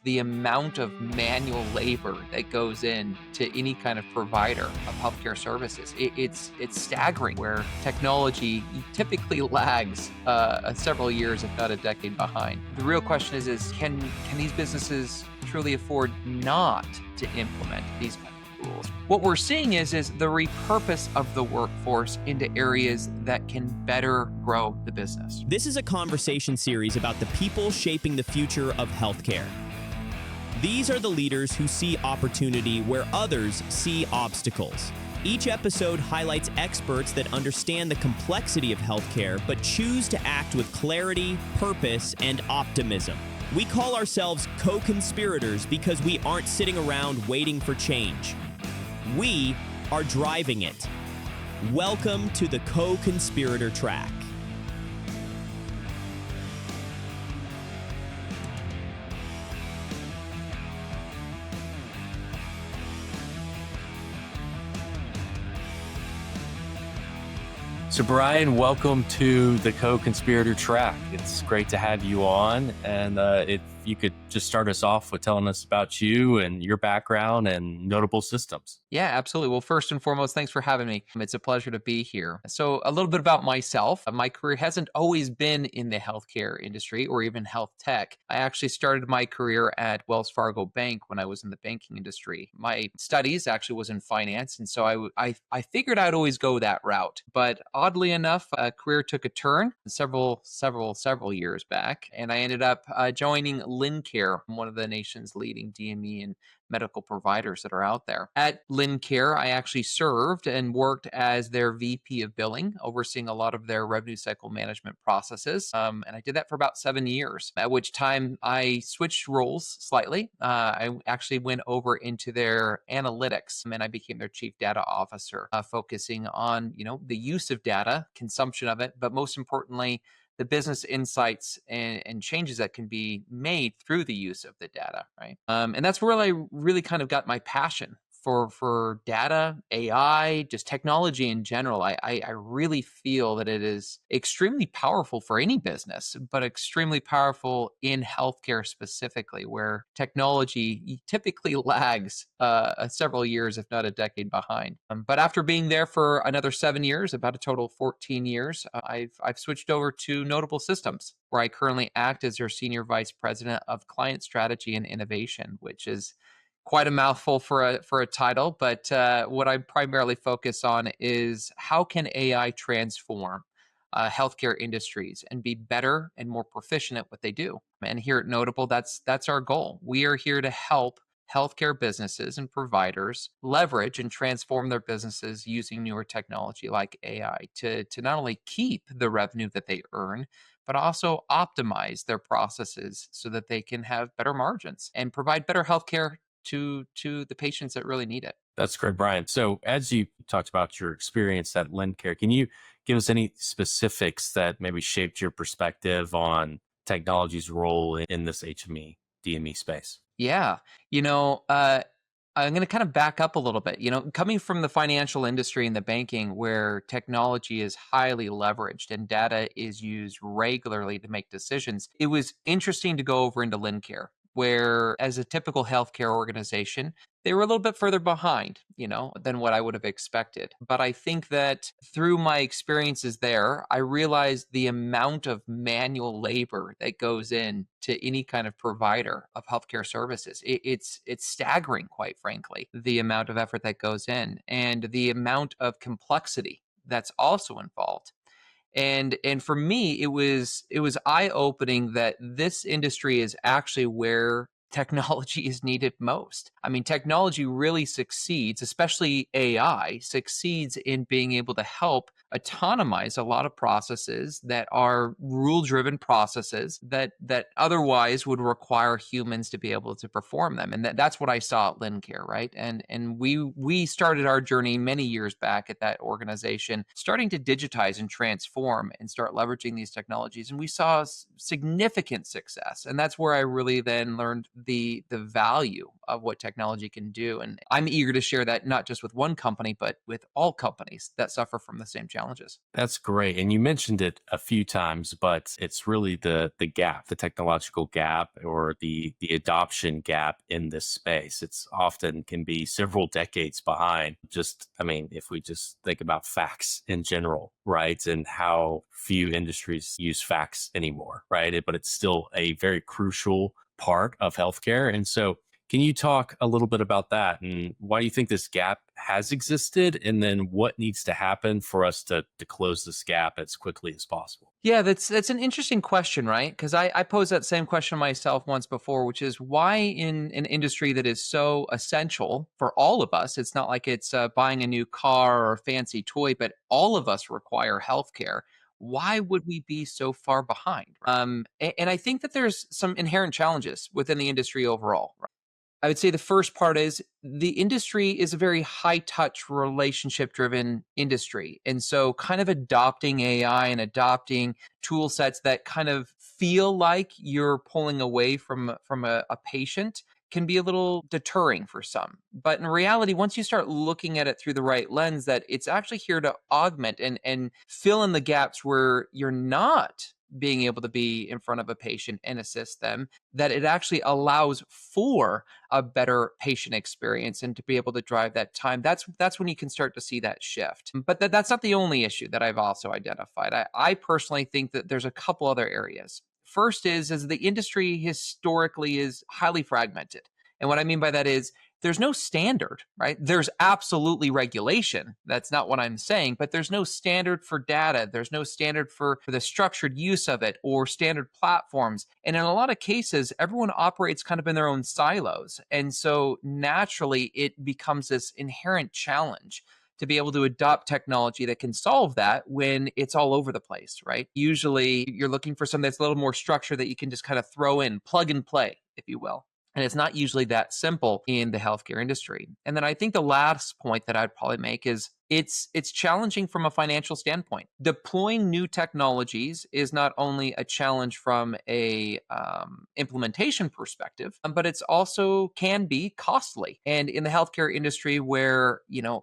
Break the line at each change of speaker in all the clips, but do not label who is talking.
the amount of manual labor that goes into any kind of provider of healthcare services. It's staggering where technology typically lags several years, if not a decade behind. The real question is can these businesses truly afford not to implement these kind of rules? What we're seeing is the repurpose of the workforce into areas that can better grow the business.
This is a conversation series about the people shaping the future of healthcare. These are the leaders who see opportunity where others see obstacles. Each episode highlights experts that understand the complexity of healthcare but choose to act with clarity, purpose, and optimism. We call ourselves co-conspirators because we aren't sitting around waiting for change. We are driving it. Welcome to the Co-Conspirator Track.
So Brian, welcome to the Co-Conspirator Track. It's great to have you on. And if you could just start us off with telling us about you and your background and notable systems.
Yeah, absolutely. Well, first and foremost, thanks for having me. It's a pleasure to be here. So a little bit about myself. My career hasn't always been in the healthcare industry or even health tech. I actually started my career at Wells Fargo Bank when I was in the banking industry. My studies actually was in finance, and so I figured I'd always go that route. But oddly enough, a career took a turn several years back, and I ended up joining Lincare, one of the nation's leading DME and medical providers that are out there. At Lincare, I actually served and worked as their VP of billing, overseeing a lot of their revenue cycle management processes. And I did that for about 7 years, at which time I switched roles slightly. I actually went over into their analytics, and I became their chief data officer, focusing on, the use of data, consumption of it, but most importantly, the business insights and changes that can be made through the use of the data, right? And that's where I really kind of got my passion for data, AI, just technology in general. I really feel that it is extremely powerful for any business, but extremely powerful in healthcare specifically, where technology typically lags several years, if not a decade behind. But after being there for another 7 years, about a total of 14 years, I've switched over to Notable Systems, where I currently act as their Senior Vice President of Client Strategy and Innovation, which is quite a mouthful for a title, but what I primarily focus on is how can AI transform healthcare industries and be better and more proficient at what they do. And here at Notable, that's our goal. We are here to help healthcare businesses and providers leverage and transform their businesses using newer technology like AI to not only keep the revenue that they earn, but also optimize their processes so that they can have better margins and provide better healthcare to the patients that really need it.
That's great, Brian. So as you talked about your experience at Lincare, can you give us any specifics that maybe shaped your perspective on technology's role in this HME, DME space?
Yeah. I'm going to kind of back up a little bit. Coming from the financial industry and the banking where technology is highly leveraged and data is used regularly to make decisions, it was interesting to go over into Lincare, where as a typical healthcare organization, they were a little bit further behind, than what I would have expected. But I think that through my experiences there, I realized the amount of manual labor that goes in to any kind of provider of healthcare services. It's staggering, quite frankly, the amount of effort that goes in and the amount of complexity that's also involved. And for me, it was eye-opening that this industry is actually where technology is needed most. I mean, technology really succeeds, especially AI, succeeds in being able to help autonomize a lot of processes that are rule-driven processes that otherwise would require humans to be able to perform them. And that's what I saw at Lincare, right? And we started our journey many years back at that organization, starting to digitize and transform and start leveraging these technologies. And we saw significant success. And that's where I really then learned the value of what technology can do. And I'm eager to share that not just with one company, but with all companies that suffer from the same challenges. challenges.
That's great. And you mentioned it a few times, but it's really the gap, the technological gap or the adoption gap in this space. It's often can be several decades behind. Just, I mean, if we just think about fax in general, right? And how few industries use fax anymore, right? But it's still a very crucial part of healthcare. And so can you talk a little bit about that and why do you think this gap has existed? And then what needs to happen for us to close this gap as quickly as possible?
Yeah, that's an interesting question, right? Because I posed that same question myself once before, which is why in an industry that is so essential for all of us, it's not like it's buying a new car or a fancy toy, but all of us require healthcare. Why would we be so far behind? And I think that there's some inherent challenges within the industry overall. I would say the first part is the industry is a very high touch relationship driven industry. And so kind of adopting AI and adopting tool sets that kind of feel like you're pulling away from a patient can be a little deterring for some. But in reality, once you start looking at it through the right lens, that it's actually here to augment and fill in the gaps where you're not being able to be in front of a patient and assist them, that it actually allows for a better patient experience and to be able to drive that time. That's when you can start to see that shift. But that's not the only issue that I've also identified. I personally think that there's a couple other areas. First is the industry historically is highly fragmented. And what I mean by that is there's no standard, right? There's absolutely regulation. That's not what I'm saying, but there's no standard for data. There's no standard for the structured use of it or standard platforms. And in a lot of cases, everyone operates kind of in their own silos. And so naturally, it becomes this inherent challenge to be able to adopt technology that can solve that when it's all over the place, right? Usually you're looking for something that's a little more structured that you can just kind of throw in, plug and play, if you will. And it's not usually that simple in the healthcare industry. And then I think the last point that I'd probably make is it's challenging from a financial standpoint. Deploying new technologies is not only a challenge from a implementation perspective, but it's also can be costly. And in the healthcare industry, where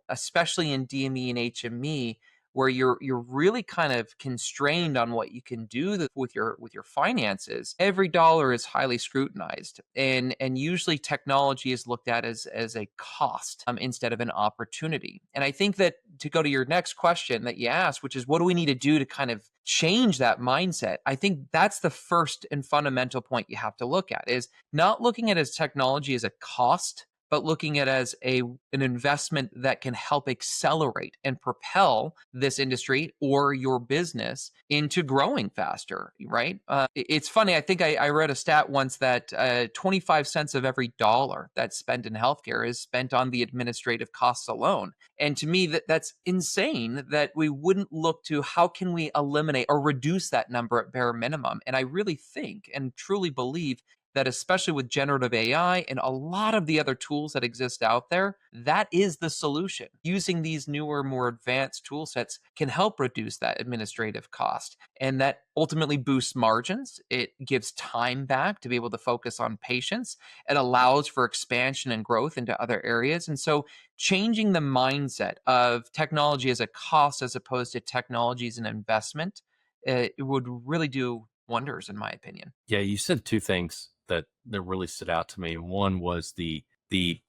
especially in DME and HME, where you're really kind of constrained on what you can do with your finances, every dollar is highly scrutinized, and usually technology is looked at as a cost instead of an opportunity. And I think that to go to your next question that you asked, which is what do we need to do to kind of change that mindset, I think that's the first and fundamental point you have to look at, is not looking at as technology as a cost, but looking at it as an investment that can help accelerate and propel this industry or your business into growing faster, right? It's funny. I think I read a stat once that 25 cents of every dollar that's spent in healthcare is spent on the administrative costs alone. And to me, that's insane that we wouldn't look to how can we eliminate or reduce that number at bare minimum. And I really think and truly believe that especially with generative AI and a lot of the other tools that exist out there, that is the solution. Using these newer, more advanced tool sets can help reduce that administrative cost. And that ultimately boosts margins. It gives time back to be able to focus on patients. It allows for expansion and growth into other areas. And so changing the mindset of technology as a cost as opposed to technology as an investment, it would really do wonders, in my opinion.
Yeah, you said two things that really stood out to me. One was the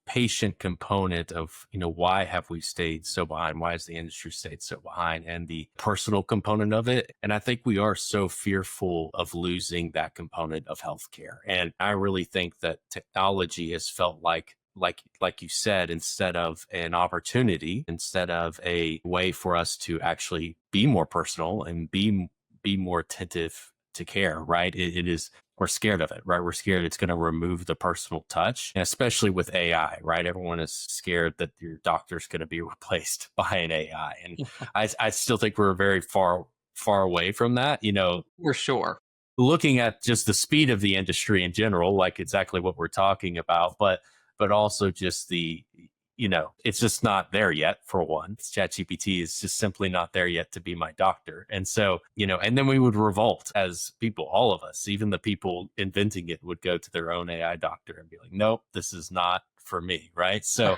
patient component of, why have we stayed so behind? Why has the industry stayed so behind? And the personal component of it. And I think we are so fearful of losing that component of healthcare. And I really think that technology has felt like you said, instead of an opportunity, instead of a way for us to actually be more personal and be more attentive to care, right? It is, we're scared of it, right? We're scared it's going to remove the personal touch, and especially with AI, right? Everyone is scared that your doctor's going to be replaced by an AI. And I still think we're very far away from that,
For sure.
looking at just the speed of the industry in general, like exactly what we're talking about, but also just it's just not there yet. For one, ChatGPT is just simply not there yet to be my doctor. And so, and then we would revolt as people, all of us, even the people inventing it would go to their own AI doctor and be like, nope, this is not for me. Right. So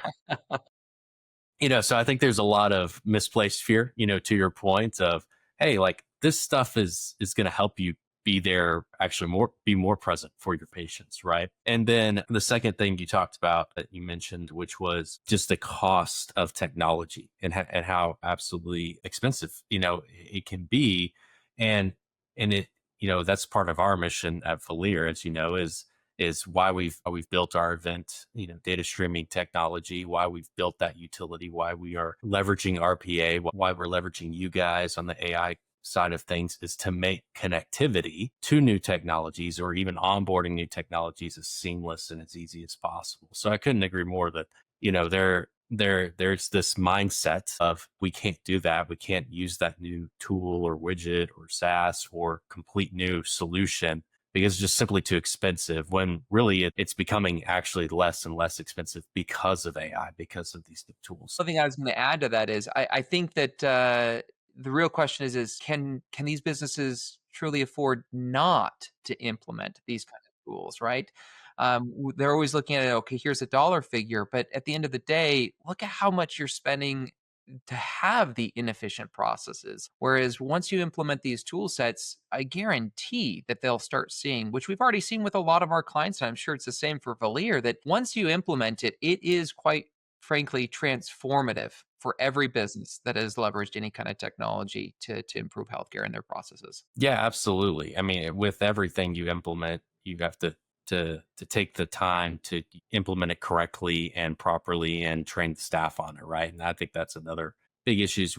So I think there's a lot of misplaced fear, to your point of, hey, like this stuff is going to help you be there, actually be more present for your patients, right? And then the second thing you talked about that you mentioned, which was just the cost of technology and how absolutely expensive, it can be. And it, that's part of our mission at Valier, as you know, is why we've built our event, data streaming technology, why we've built that utility, why we are leveraging RPA, why we're leveraging you guys on the AI side of things, is to make connectivity to new technologies or even onboarding new technologies as seamless and as easy as possible. So I couldn't agree more that, there's this mindset of we can't do that. We can't use that new tool or widget or SaaS or complete new solution because it's just simply too expensive, when really it's becoming actually less and less expensive because of AI, because of these new tools.
Something I was going to add to that is I think that the real question is can these businesses truly afford not to implement these kind of tools, right? They're always looking at it, okay, here's a dollar figure, but at the end of the day, look at how much you're spending to have the inefficient processes. Whereas once you implement these tool sets, I guarantee that they'll start seeing, which we've already seen with a lot of our clients, and I'm sure it's the same for Valier, that once you implement it, it is quite frankly transformative for every business that has leveraged any kind of technology to improve healthcare and their processes.
Yeah, absolutely. I mean, with everything you implement, you have to take the time to implement it correctly and properly and train the staff on it, right? And I think that's another big issue is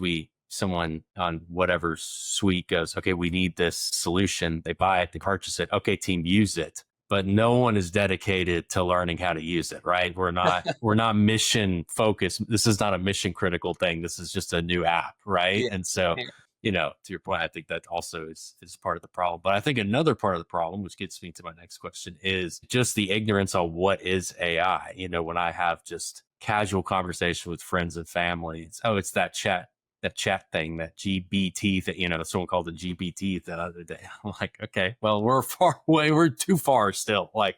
someone on whatever suite goes, okay, we need this solution. They buy it, they purchase it. Okay, team, use it. But no one is dedicated to learning how to use it, right? We're not mission focused. This is not a mission critical thing. This is just a new app, right?
Yeah.
And so
Yeah.
to your point, I think that also is part of the problem. But I think another part of the problem, which gets me to my next question, is just the ignorance on what is AI. When I have just casual conversation with friends and family, it's that chat thing, that GBT that, someone called it GPT the other day. I'm like, okay, well, we're far away. We're too far still. Like,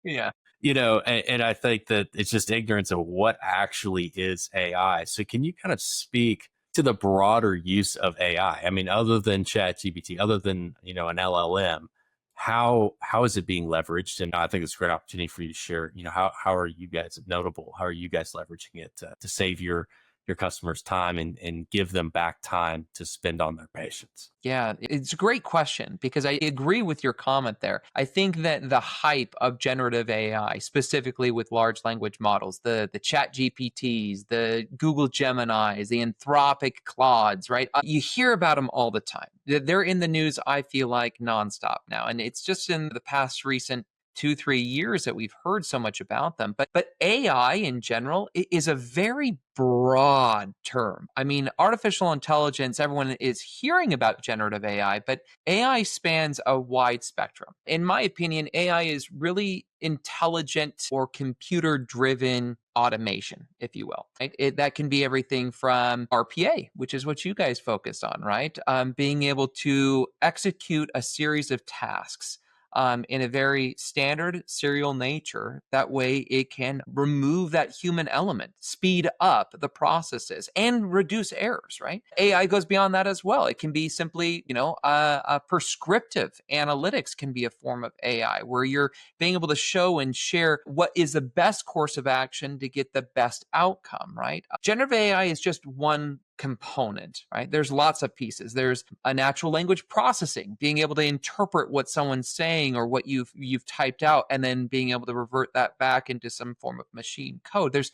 Yeah.
and I think that it's just ignorance of what actually is AI. So can you kind of speak to the broader use of AI? I mean, other than Chat GPT, other than, an LLM, how is it being leveraged? And I think it's a great opportunity for you to share, how are you guys notable? How are you guys leveraging it to save your customers time and give them back time to spend on their patients?
Yeah, it's a great question because I agree with your comment there. I think that the hype of generative AI, specifically with large language models, the Chat GPTs, the Google Geminis, the Anthropic Claudes, right? You hear about them all the time. They're in the news, I feel like, nonstop now. And it's just in the past recent 2, 3 years that we've heard so much about them. But AI in general is a very broad term. I mean, artificial intelligence, everyone is hearing about generative AI, but AI spans a wide spectrum. In my opinion, AI is really intelligent or computer driven automation, if you will. Right? That can be everything from RPA, which is what you guys focus on, right? Being able to execute a series of tasks in a very standard serial nature. That way it can remove that human element, speed up the processes and reduce errors, right? AI goes beyond that as well. It can be simply, a prescriptive analytics can be a form of AI where you're being able to show and share what is the best course of action to get the best outcome, right? Generative AI is just one component, right? There's lots of pieces. There's a natural language processing, being able to interpret what someone's saying or what you've typed out, and then being able to revert that back into some form of machine code. There's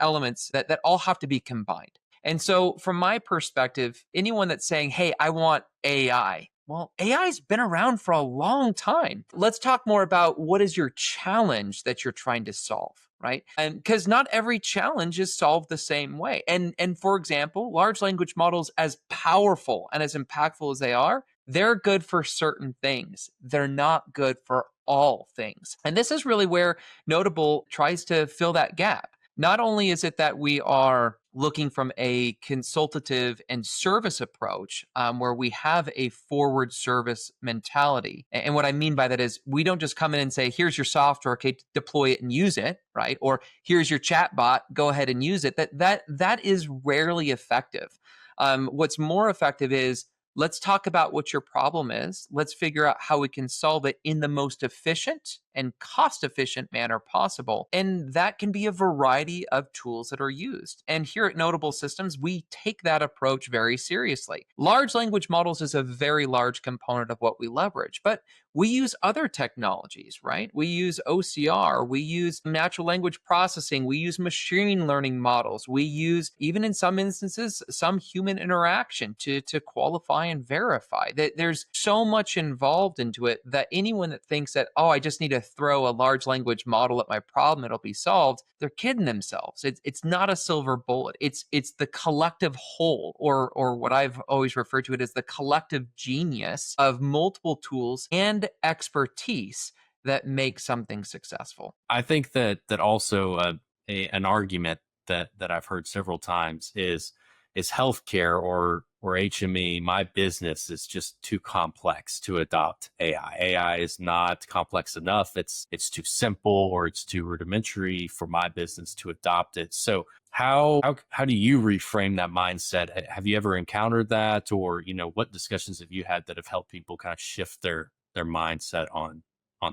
elements that all have to be combined. And so from my perspective, anyone that's saying, hey, I want AI, well, AI's been around for a long time. Let's talk more about what is your challenge that you're trying to solve, right? And because not every challenge is solved the same way. And for example, large language models, as powerful and as impactful as they are, they're good for certain things. They're not good for all things. And this is really where Notable tries to fill that gap. Not only is it that we are looking from a consultative and service approach, where we have a forward service mentality. And what I mean by that is we don't just come in and say, here's your software, okay, deploy it and use it, right? Or here's your chat bot, go ahead and use it. That is rarely effective. What's more effective is, let's talk about what your problem is. Let's figure out how we can solve it in the most efficient and cost efficient manner possible. And that can be a variety of tools that are used. And here at Notable Systems, we take that approach very seriously. Large language models is a very large component of what we leverage, but we use other technologies, right? We use OCR, we use natural language processing, we use machine learning models, we use, even in some instances, some human interaction to qualify and verify. There's so much involved into it that anyone that thinks that, oh, I just need to throw a large language model at my problem, it'll be solved, they're kidding themselves. It's not a silver bullet. It's the collective whole, or what I've always referred to it as the collective genius of multiple tools and expertise that make something successful.
I think that also an argument that I've heard several times is healthcare or HME. My business is just too complex to adopt AI. AI is not complex enough. It's too simple or it's too rudimentary for my business to adopt it. So how do you reframe that mindset? Have you ever encountered that, or what discussions have you had that have helped people kind of shift their mindset on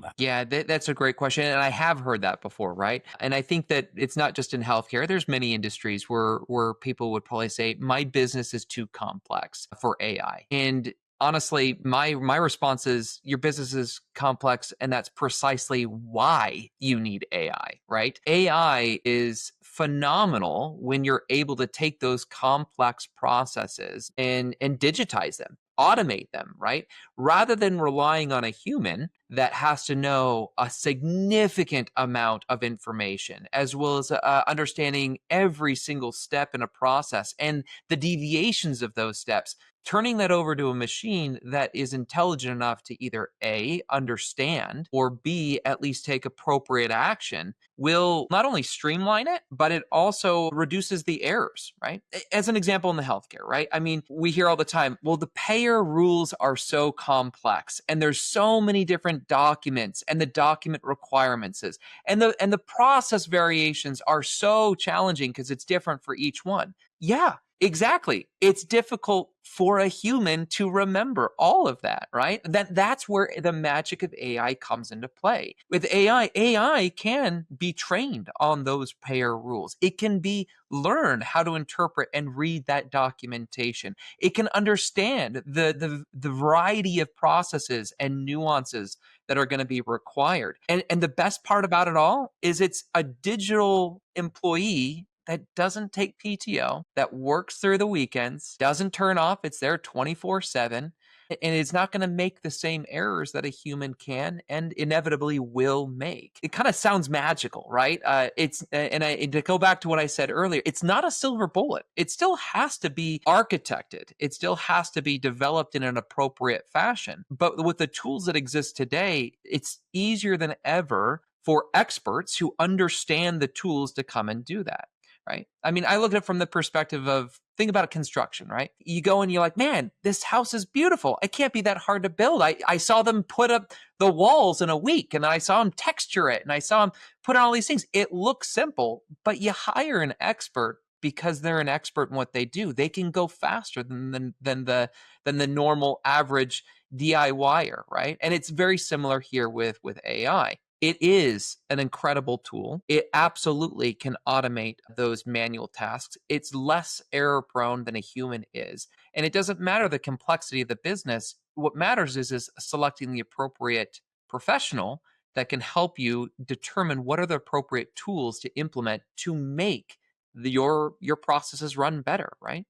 that?
Yeah, that's a great question. And I have heard that before, right? And I think that it's not just in healthcare. There's many industries where people would probably say, my business is too complex for AI. And honestly, my response is, your business is complex, and that's precisely why you need AI, right? AI is phenomenal when you're able to take those complex processes and digitize them, automate them, right? Rather than relying on a human that has to know a significant amount of information, as well as understanding every single step in a process and the deviations of those steps. Turning that over to a machine that is intelligent enough to either A, understand, or B, at least take appropriate action will not only streamline it, but it also reduces the errors, right? As an example, in the healthcare, right? I mean, we hear all the time, well, the payer rules are so complex and there's so many different documents and the document requirements and the process variations are so challenging because it's different for each one. Yeah, exactly. It's difficult for a human to remember all of that, right? That's where the magic of AI comes into play. With AI can be trained on those payer rules. It can learn how to interpret and read that documentation. It can understand the variety of processes and nuances that are going to be required. And the best part about it all is it's a digital employee that doesn't take PTO, that works through the weekends, doesn't turn off, it's there 24/7, and it's not going to make the same errors that a human can and inevitably will make. It kind of sounds magical, right? And to go back to what I said earlier, it's not a silver bullet. It still has to be architected. It still has to be developed in an appropriate fashion. But with the tools that exist today, it's easier than ever for experts who understand the tools to come and do that. Right. I mean, I look at it from the perspective of, think about construction, right? You go and you're like, man, this house is beautiful. It can't be that hard to build. I saw them put up the walls in a week, and I saw them texture it, and I saw them put on all these things. It looks simple, but you hire an expert because they're an expert in what they do. They can go faster than the normal average DIYer, right? And it's very similar here with AI. It is an incredible tool. It absolutely can automate those manual tasks. It's less error prone than a human is. And it doesn't matter the complexity of the business. What matters is selecting the appropriate professional that can help you determine what are the appropriate tools to implement to make your processes run better, right?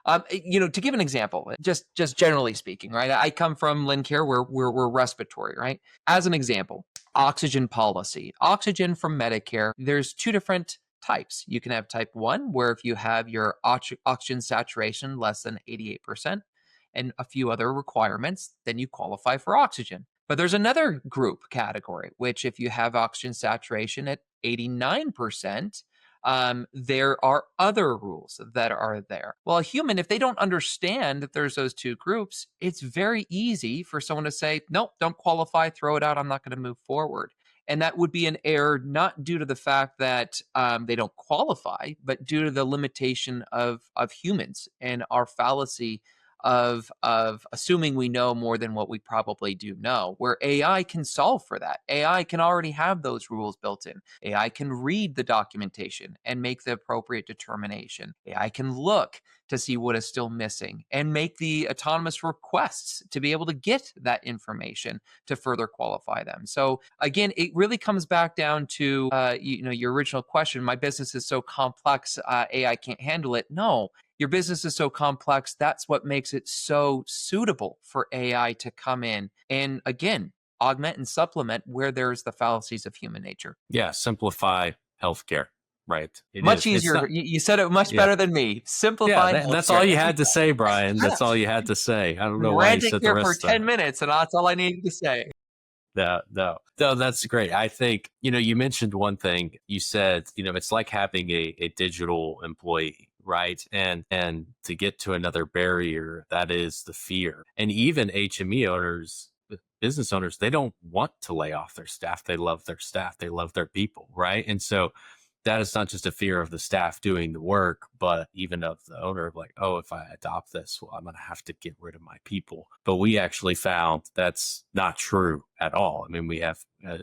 To give an example, just generally speaking, right? I come from Lincare, where we're respiratory, right? As an example, oxygen policy, oxygen from Medicare. There's two different types. You can have type 1, where if you have your oxygen saturation less than 88% and a few other requirements, then you qualify for oxygen. But there's another group category, which if you have oxygen saturation at 89%, there are other rules that are there. Well, a human, if they don't understand that there's those two groups, it's very easy for someone to say, nope, don't qualify, throw it out, I'm not going to move forward. And that would be an error not due to the fact that they don't qualify, but due to the limitation of humans and our fallacy of assuming we know more than what we probably do know, where AI can solve for that. AI can already have those rules built in. AI can read the documentation and make the appropriate determination. AI can look to see what is still missing and make the autonomous requests to be able to get that information to further qualify them. So again, it really comes back down to your original question. My business is so complex, AI can't handle it. No, your business is so complex. That's what makes it so suitable for AI to come in and, again, augment and supplement where there's the fallacies of human nature.
Yeah, simplify healthcare, right? It
Much
is. It's
easier.
not.
You said it much
Yeah,
better than me.
yeah.
Simplify
That's
healthcare.
all you
That's
had to say, Brian. That's all you had to say. I don't know why you
ranting
said the
here for
rest of
10
that.
minutes, and that's all I needed to say.
No, no, no, that's great. I think, you mentioned one thing. You said, it's like having a digital employee, right? And to get to another barrier, that is the fear. And even HME owners, business owners, they don't want to lay off their staff. They love their staff. They love their people, right? And so that is not just a fear of the staff doing the work, but even of the owner of like, oh, if I adopt this, well, I'm going to have to get rid of my people. But we actually found that's not true at all. I mean, we have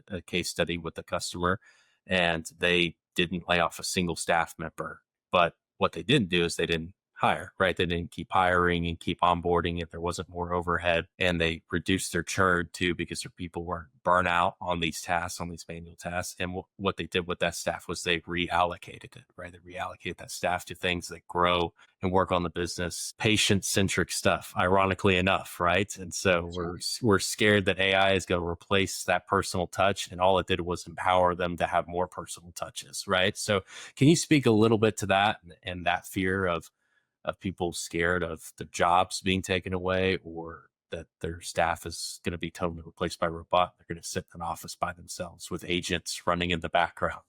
a case study with a customer and they didn't lay off a single staff member. But what they didn't do is they didn't hire, right? They didn't keep hiring and keep onboarding if there wasn't more overhead. And they reduced their churn too because their people weren't burnt out on these tasks, on these manual tasks. And what they did with that staff was they reallocated it, right? They reallocated that staff to things that grow and work on the business, patient-centric stuff, ironically enough, right? And so we're scared that AI is going to replace that personal touch, and all it did was empower them to have more personal touches, right? So can you speak a little bit to that and that fear of people scared of their jobs being taken away or that their staff is going to be totally replaced by a robot? They're going to sit in an office by themselves with agents running in the background,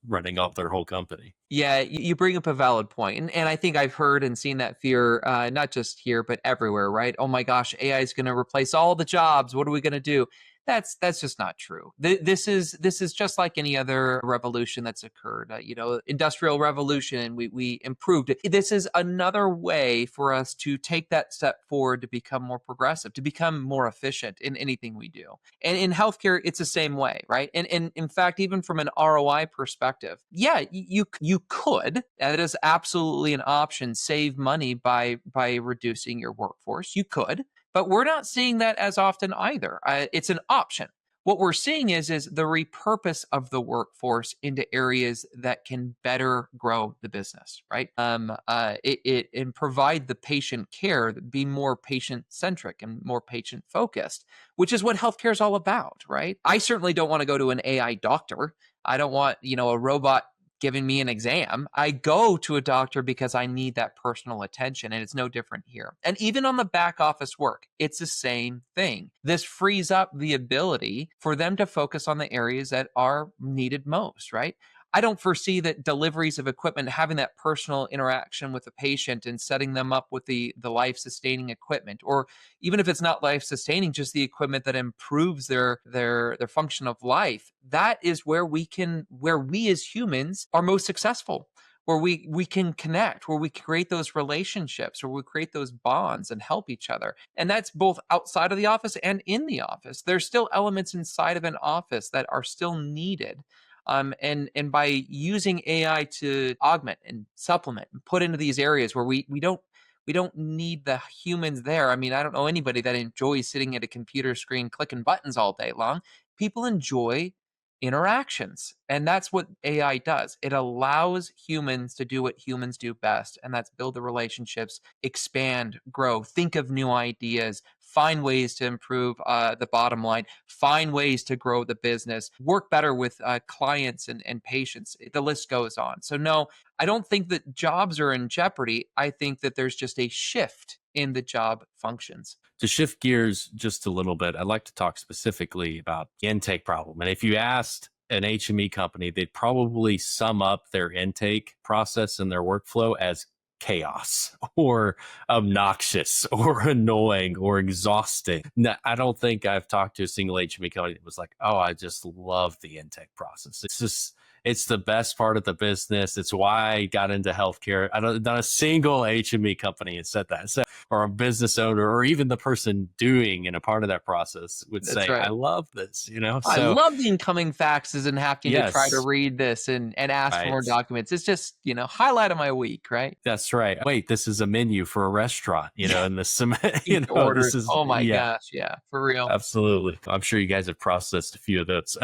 running up their whole company.
Yeah, you bring up a valid point. And I think I've heard and seen that fear, not just here, but everywhere, right? Oh my gosh, AI is going to replace all the jobs. What are we going to do? That's just not true. This is just like any other revolution that's occurred. Industrial revolution. We improved it. This is another way for us to take that step forward to become more progressive, to become more efficient in anything we do. And in healthcare, it's the same way, right? And in fact, even from an ROI perspective, yeah, you could. That is absolutely an option. Save money by reducing your workforce. You could. But we're not seeing that as often either. It's an option. What we're seeing is the repurpose of the workforce into areas that can better grow the business, right? And provide the patient care, be more patient centric and more patient focused, which is what healthcare is all about, right? I certainly don't want to go to an AI doctor. I don't want a robot giving me an exam. I go to a doctor because I need that personal attention, and it's no different here. And even on the back office work, it's the same thing. This frees up the ability for them to focus on the areas that are needed most, right? I don't foresee that deliveries of equipment having that personal interaction with the patient and setting them up with the life-sustaining equipment, or even if it's not life-sustaining, just the equipment that improves their function of life. That is where we as humans are most successful, where we can connect, where we create those relationships, where we create those bonds and help each other. And that's both outside of the office and in the office. There's still elements inside of an office that are still needed. And by using AI to augment and supplement and put into these areas where we don't need the humans there. I mean, I don't know anybody that enjoys sitting at a computer screen clicking buttons all day long. People enjoy interactions, and that's what AI does. It allows humans to do what humans do best, and that's build the relationships, expand, grow, think of new ideas, find ways to improve the bottom line, find ways to grow the business, work better with clients and patients. The list goes on. So no, I don't think that jobs are in jeopardy. I think that there's just a shift in the job functions.
To shift gears just a little bit, I'd like to talk specifically about the intake problem. And if you asked an HME company, they'd probably sum up their intake process and their workflow as chaos or obnoxious or annoying or exhausting. No, I don't think I've talked to a single HME company that was like, oh, I just love the intake process. It's the best part of the business. It's why I got into healthcare. Not a single HME company has said that. So, or a business owner, or even the person doing and a part of that process would
That's
say, I
right.
love this,
I
So
love the incoming faxes and having to try to
yes,
read this and ask for more
right.
documents. It's just, highlight of my week, right?
That's right. Wait, this is a menu for a rrestaurant,
Yeah.
and the cement,
Future
this
orders.
is,
Oh my
yeah,
gosh. Yeah, for real.
absolutely. I'm sure you guys have processed a few of those.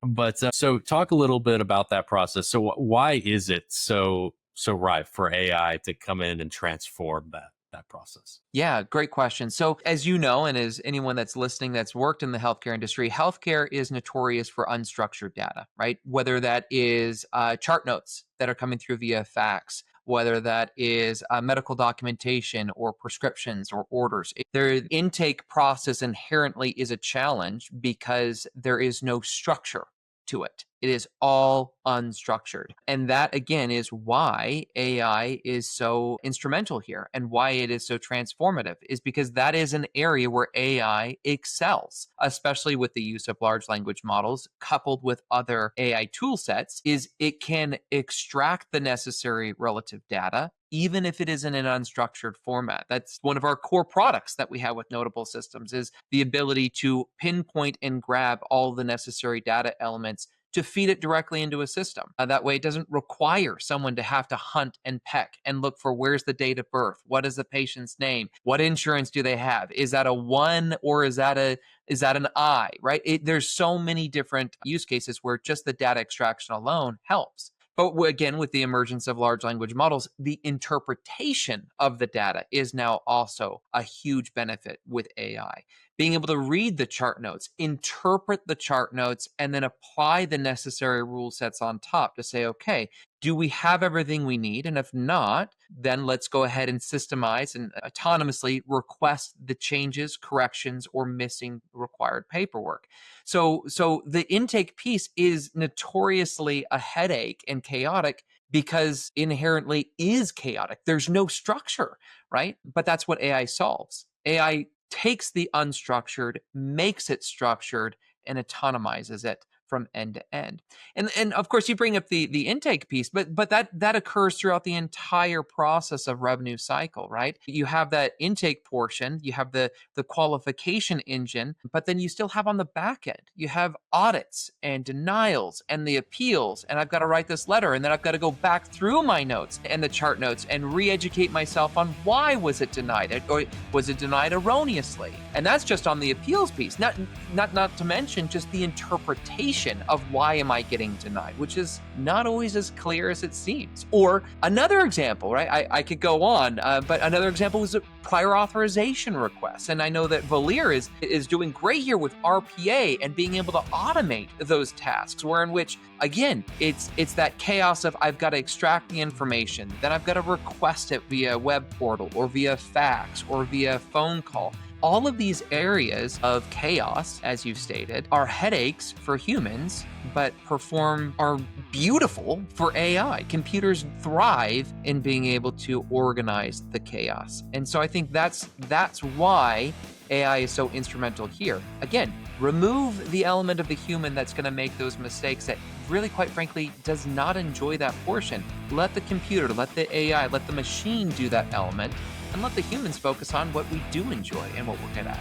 But so talk a little bit about that process. So why is it so ripe for AI to come in and transform that process?
Yeah, great question. So, as you know, and as anyone that's listening that's worked in the healthcare industry, healthcare is notorious for unstructured data, right? Whether that is chart notes that are coming through via fax, whether that is medical documentation or prescriptions or orders. Their intake process inherently is a challenge because there is no structure to it. It is all unstructured. And that, again, is why AI is so instrumental here and why it is so transformative, is because that is an area where AI excels, especially with the use of large language models coupled with other AI tool sets, is it can extract the necessary relative data, even if it is in an unstructured format. That's one of our core products that we have with Notable Systems, is the ability to pinpoint and grab all the necessary data elements to feed it directly into a system. That way, it doesn't require someone to have to hunt and peck and look for where's the date of birth, what is the patient's name, what insurance do they have, is that a 1 or is that an I, right? There's so many different use cases where just the data extraction alone helps. But again, with the emergence of large language models, the interpretation of the data is now also a huge benefit with AI. Being able to read the chart notes, interpret the chart notes, and then apply the necessary rule sets on top to say, okay, do we have everything we need? And if not, then let's go ahead and systemize and autonomously request the changes, corrections, or missing required paperwork. So the intake piece is notoriously a headache and chaotic because inherently is chaotic. There's no structure, right? But that's what AI solves. AI takes the unstructured, makes it structured, and autonomizes it from end to end. And of course you bring up the intake piece, but that occurs throughout the entire process of revenue cycle, right? You have that intake portion, you have the qualification engine, but then you still have on the back end, you have audits and denials and the appeals, and I've got to write this letter, and then I've got to go back through my notes and the chart notes and re-educate myself on why was it denied, or was it denied erroneously? And that's just on the appeals piece, not to mention just the interpretation of why am I getting denied, which is not always as clear as it seems. Or another example, right? I could go on, but another example was a prior authorization request. And I know that Valir is doing great here with RPA and being able to automate those tasks, where in which, again, it's that chaos of I've got to extract the information, then I've got to request it via web portal or via fax or via phone call. All of these areas of chaos, as you've stated, are headaches for humans, but are beautiful for AI. Computers thrive in being able to organize the chaos. And so I think that's why AI is so instrumental here. Again, remove the element of the human that's going to make those mistakes, that really, quite frankly, does not enjoy that portion. Let the computer, let the AI, let the machine do that element, and let the humans focus on what we do enjoy and what we're good at.